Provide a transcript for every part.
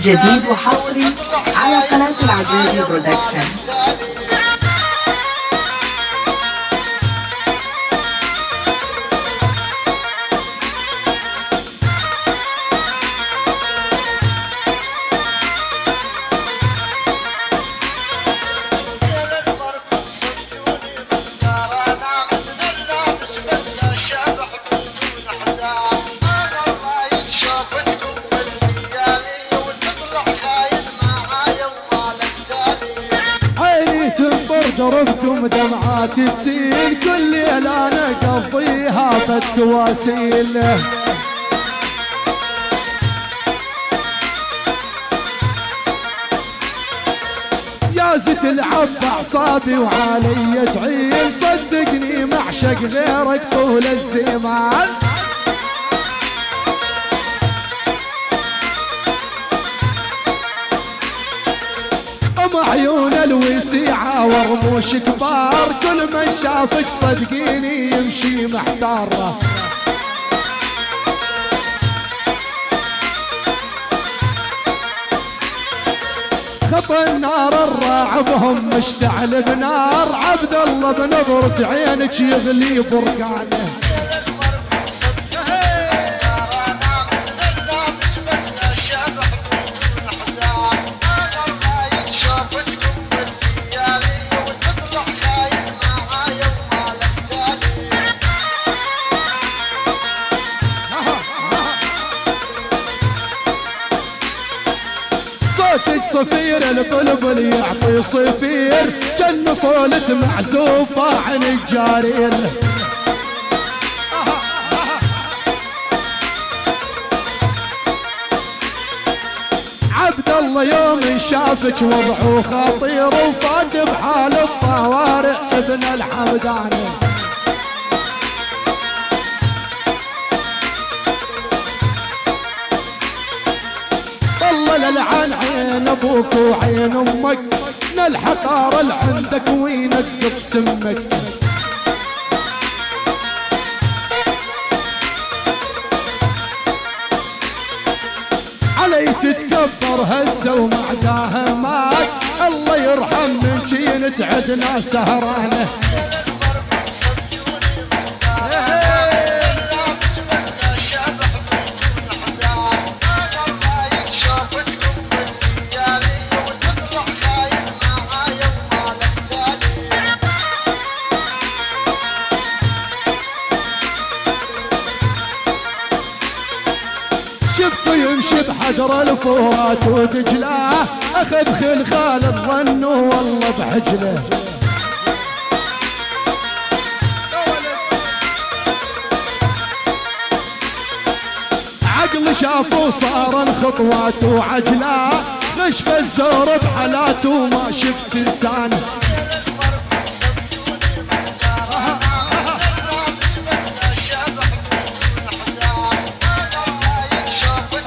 جديد وحصري على قناة العجيبي برودكشن. دربكم دمعات تسيل كل ليلة انا اقضيها بالتواسيل. يا زت العب اعصابي وعلي تعيل، صدقني معشق غيرك طول الزمان. عيون الوسيعة ورموش كبار، كل من شافك صدقيني يمشي محتار. خط النار الراعبهم مشتعل بنار، عبد الله بنظرة عينك يغلي بركانه. صوتك صفير البلبل يعطي صفير، جن صولة معزوفة عن الجارير. عبد الله يوم شافك وضعه خطير، وفات بحال الطوارئ ابن الحمدان. الله للعن عين ابوك وعين امك، الحقاره اللي عندك وينقط سمك. علي تتكبر هسه ومعداها مات، الله يرحم من جينت عدنا سهرانه. شفته يمشي بحجر الفرات ودجله، اخذ خلخال الظن والله بحجله. عقل شافه صار خطواته عجله، خش بالزور بحالاته ما شفت لسانه.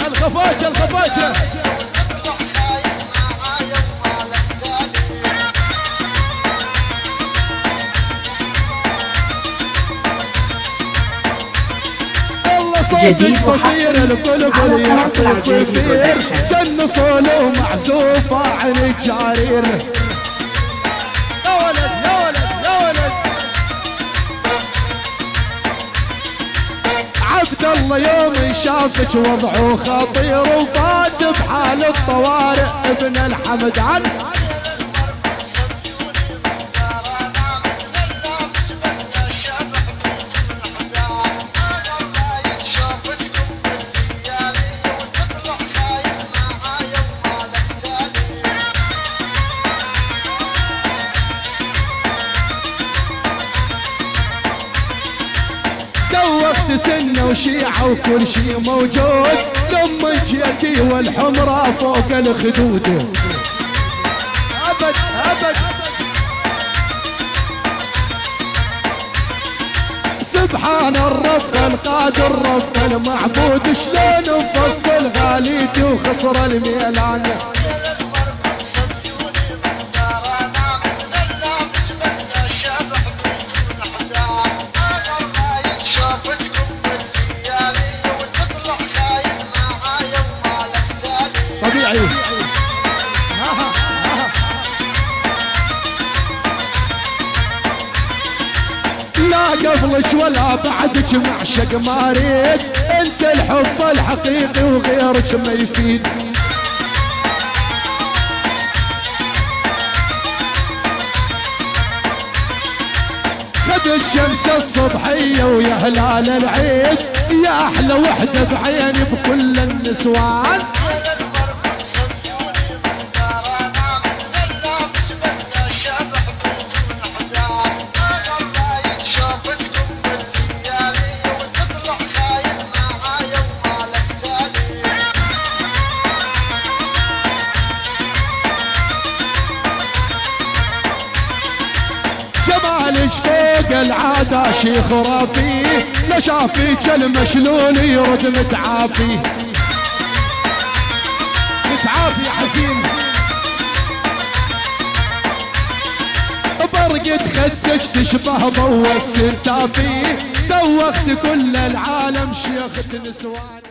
الخفاجة الخفاجة والله صوتك صفير البلبل يعطي صفير، جن صوله معزوفة عن الجارير. يا ولد يا ولد يا ولد عبد الله يوم شافك وضعه خطير، وفات بحال الطوارئ ابن الحمدان. دوخت سنة وشيعة وكل شي موجود، لما جيتي والحمرة فوق الخدود. أبد أبد سبحان الرب القادر رب المعبود، شلون نفصل غاليتي وخسر الميلان. طبيعي قبلك ولا بعدك معشق ما اريد، انت الحب الحقيقي وغيرك ما يفيد. خدت شمس الصبحية ويا هلال العيد، يا أحلى وحدة بعيني بكل النسوان. جمالك فوق العادة شي خرافي، لا شافيك المشلول يرد متعافي. متعافي يا حزين، برقة خدك تشبه ضوء السنتافي، دوخت كل العالم شيخة نسوان.